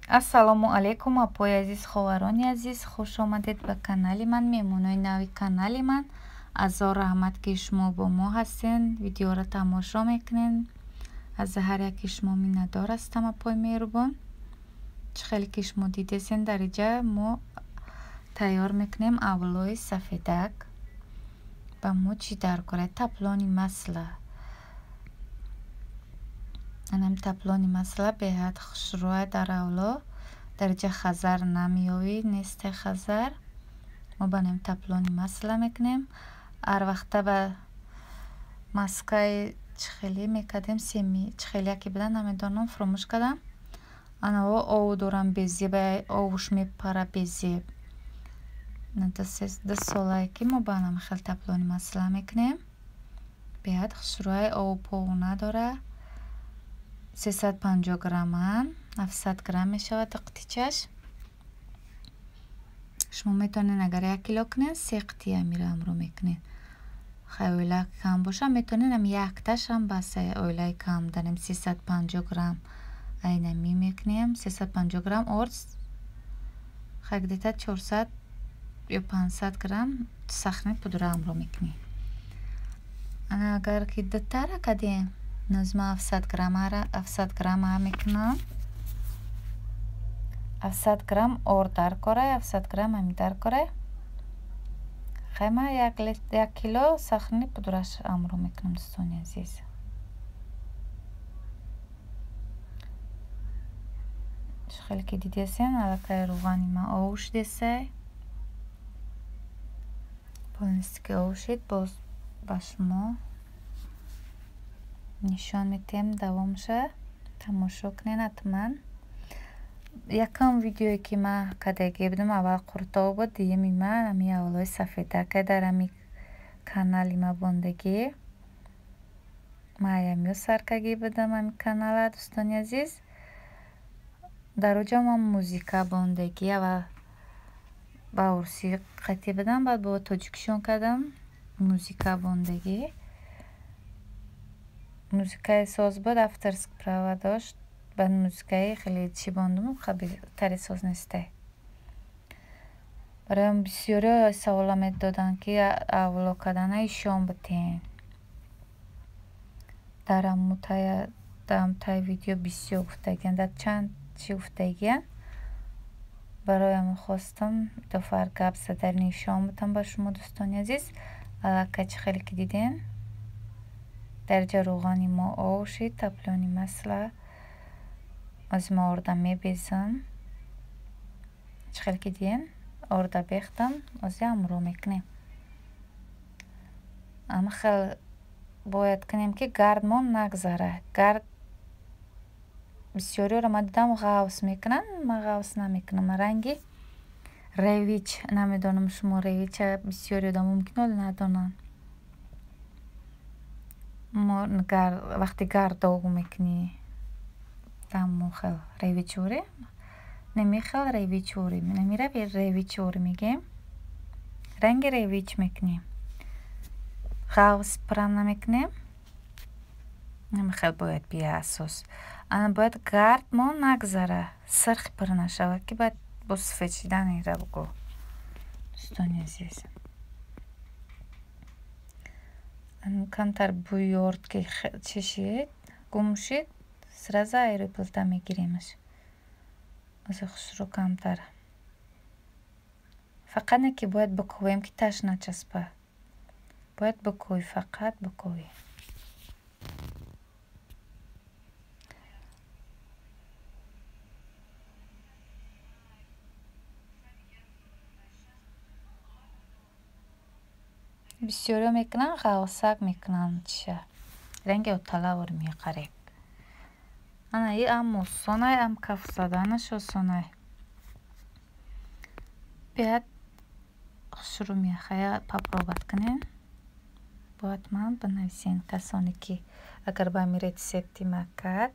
ассалому алайкум апои азиз, ховарони азиз, хуш омадед ба канали ман, меҳмонои нави канали ман. Азор раҳмат ки шумо бо мо ҳастен, видеоро тамошо мекунен. аз ҳар яки шумо миннатдор ҳастам апои меҳрубон. чӣ хеле ки шумо дидесен дар иҷа мо тайёр мекунем авлои сафедак. ба мо чӣ даркорад? таплони масла. анам таплони масла беҳад хушрӯя дар авло. дар иҷа хазар намиёвӣ, несте хазар. мо ба нем таплони масла мекунем. ҳар вақта ба маскаи чихелӣ мекардем, семи чихелия ки буда намедонам, фуромӯш кардам. анаво ову дорам безеба, овуш мепара безеб. 2 солае ки мо ба нам хел таплони масла мекунем. беҳад хушрӯя, ову пову надора. 350 грамман, 700 грамм мешавад қутичаш. шумо метавонед агар 1 кило кунед, 3 қутия амира амро мекунед. хай оила кам боша, метавонед ам якташ ам бас оилаи кам дарем 350 грамм айнами мекунем. 350 грамм орз, хай где-то 400 ё 500 грамм сахни пудра амро мекунем. ана агар ки дутара кадем, назма 700 грамм мекунам. 700 грамм ор даркора, 700 грамм ами даркора. хай ман 1 кило сахни пудраш амро мекунам дӯстони азиз. чӣ хеле ки дидесен, аллакай рӯғани ман овуш десай. полностью овушид, боз ба шумо нишон медиҳем давомша. тамошо кунед ҳатман. якам видеое ки ман кадаги будам, аввал қуртов буд, дуюми ман ами авлои сафедака дар ами канали ма бондагӣ. ман аямё саркагӣ будам ами канала, дӯстони азиз. дар оҷа ман музика бондагӣ, аввал ба урсӣ қатӣ будам, баъд бо тоҷикишон кардам музика бондагӣ. музикаи соз буд, авторский права дошт. баъд музикаи хеле чӣ бондум, тари соз нестай. бароям бисёриҳо савола медоданд ки авло кардана ишон бутен. дар амтай видео бисёр гуфтагиянд, дар чанд чӣ гуфтагиянд. бароям хостам идофар гап задан нишон бутам ба шумо дӯстони азиз. аллакай чӣ хеле ки диден, дар ҷа рӯғани мо овушид, таплони масла аз ма орда мебезам. чӣ хеле ки диден, орда бехтам, ози амро мекунем. ама хел бояд кунем ки гардмон нагзара. гард бисёриёро ман дидам ғафс мекунанд, ман ғафс намекунам. ранги ревич, намедонам шумо ревича бисёри одам мумкин надонанд. мо вақти гард догу мекунӣ, дамо хел ревичори, неми хел ревичори, намира ревичори мегем. ранги ревич мекунем. ғафс прам намекунем. нами хел бояд бия асос. ана бояд гардмон нагзара, сирх пир нашавад ки баъд бо сафед шидан ира буго. дӯстони азиз, камтар бӯи орд ки чӣ шид, гум шид, сразу айро плита мегиремаш. ози хушрӯ камтар. фақат не ки бояд бикӯем ки таш начаспа. бояд бикӯӣ, фақат бикӯӣ. бисёриҳо мекунанд ғавсак мекунанд, чиша ранги оталавр меқареб. ана и ам осонай, ам каф заданаш осонай. беҳад хушрӯ мехая папробат кунен. бо ҳатман бинависен касоне ки агар ба ами рецепти макад.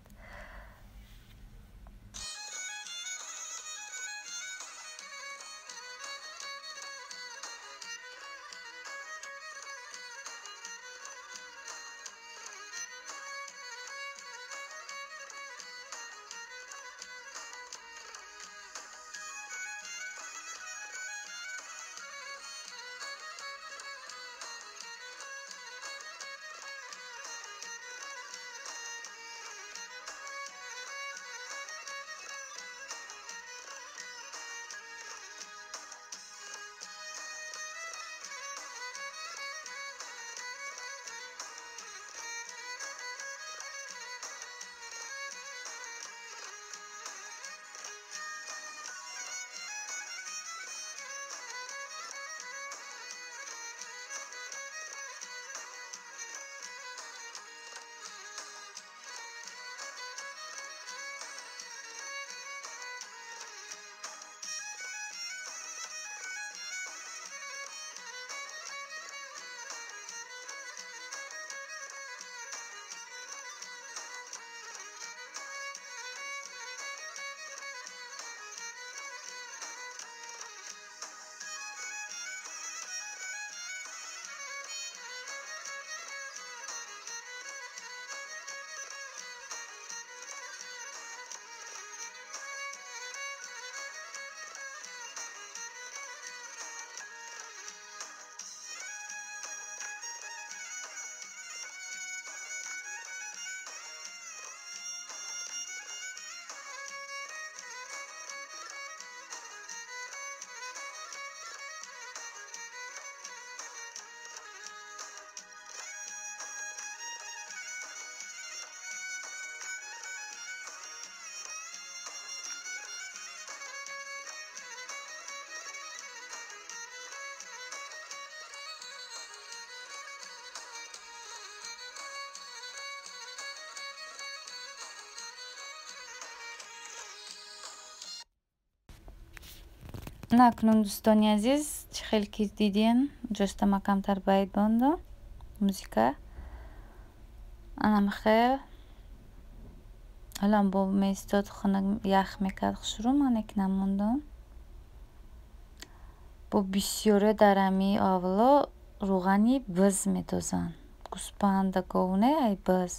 накунун дӯстони азиз, чӣ хеле ки дидин ҷустама камтар байд бонду музика анамихел алан бо меистод хона ях мекард хушрӯ мане ки намондум бо бисёре дар ами авло рӯғани биз медозанд гӯспанда говне ай биз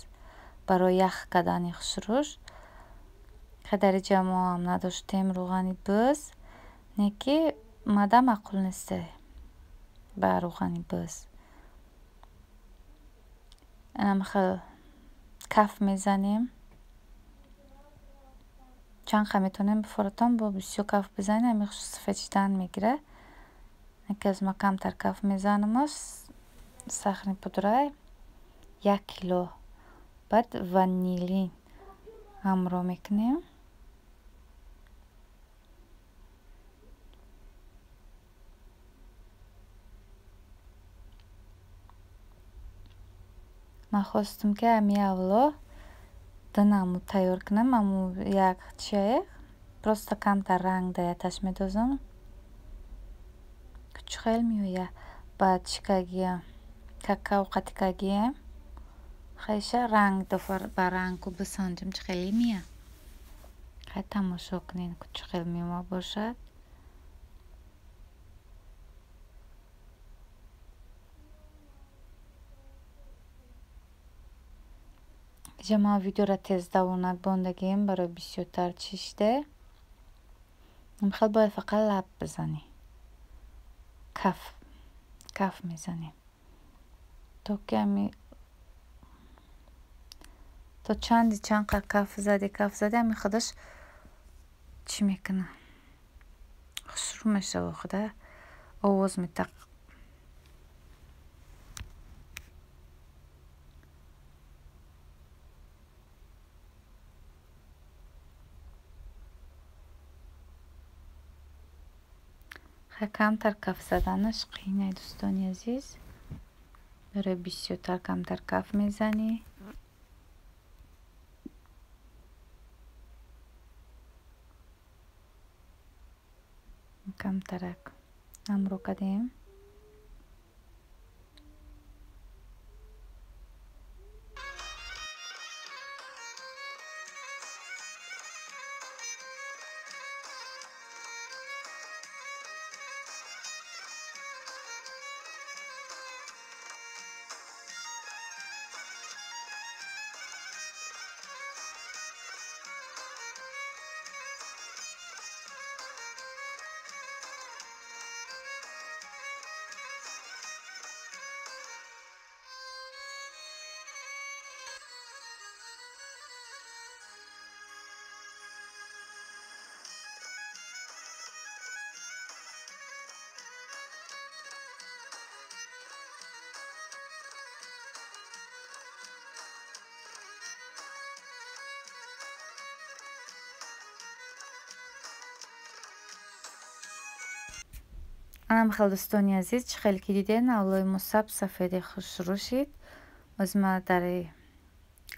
барои ях кардани хушрӯш қадари ҷамоам надоштем рӯғани биз неки мада маъқул несте ба рӯғани биз анамихел каф мезанем чанқа метонем бифоратон бо бисёр каф бизанем ами сафед шидан мегирад неки аз ма камтар каф мезанамаш сахни пудрай 1 кило баъд ванилин ҳамроҳ мекунем ман хостум ки ами авло динаму тайёр кунам аму як чай просто камтар ранг даяташ медозам чухел меоя баъд чикагия какао қатикагия хайша ранг дофар ба рангу бисанҷам чухели мия хай тамошо кунед чухел меома бошад ҷама видеоро тез давонак бондагием барои бисёртар чишде намихел бояд фақат лаб бизанӣ каф мезанем то ки ами то чанди чанқа каф зади ами худаш чӣ мекуна хушрӯ мешава худа овоз метақ камтар каф заданаш қиин ай дӯстони азиз барои бисёртар камтар каф мезанӣ камтарак ҳамроҳ кардем анамихел дӯстони азиз чӣ хеле ки дидед авлои мо сафеди хушрӯ шид оз ма дари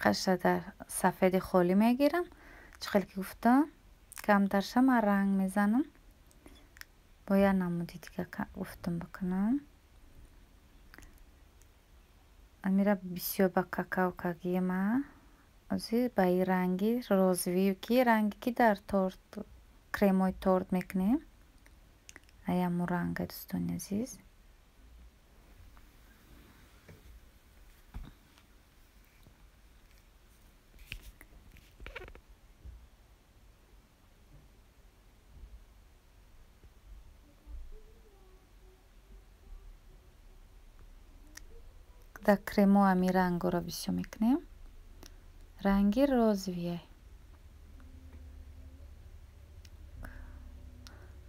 қаша дар сафеди холӣ мегирам чӣ хеле ки гуфтам камтарша ман ранг мезанам бо як намуди дига гуфтам бикунам амира бисёр ба какао кагиема ози ба и ранги розви ки ранги ки дар торт кремои торт мекунем аяму ранга дӯстони азиз дар кремо ами рангоро бисёр мекунем ранги розовие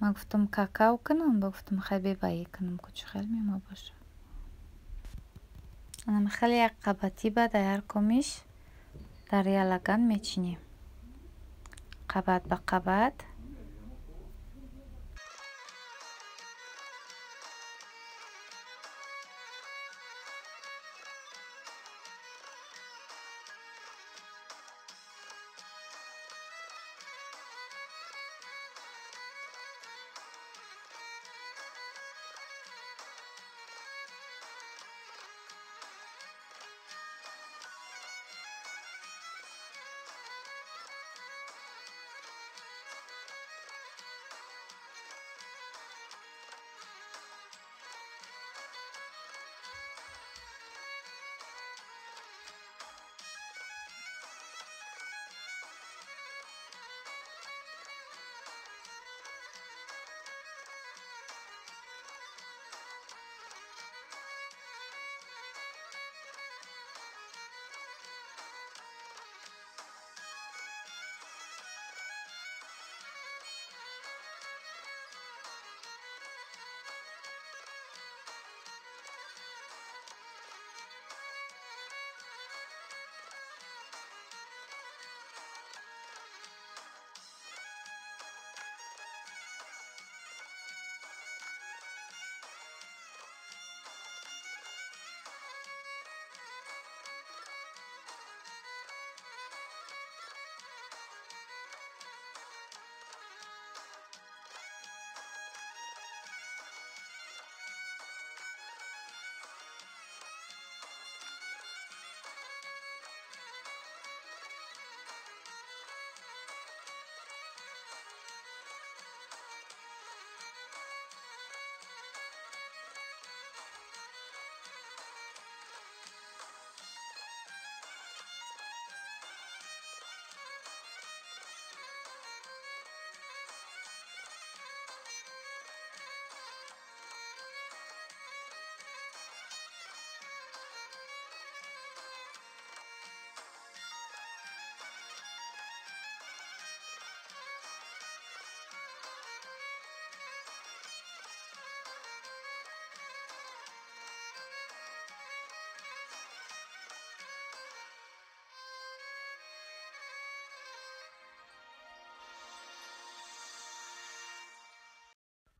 ман гуфтам какао кунам ба гуфтам хай бебаӣ кунам чӣ хел мема бошад анамихел як қабати ба даяр комиш дар ялаган мечинем қабат ба қабат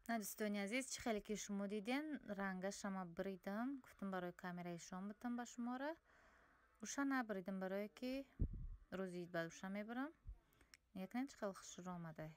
نه دوستانی عزیز، چه خیلی که شما دیدین رنگش ما بریدم، گفتم برای کامera ایشان بتم با شما را اوشا نبریدم برای که روزی بعد اوشا میبرم. یک نه چه خیلی خوش آمده.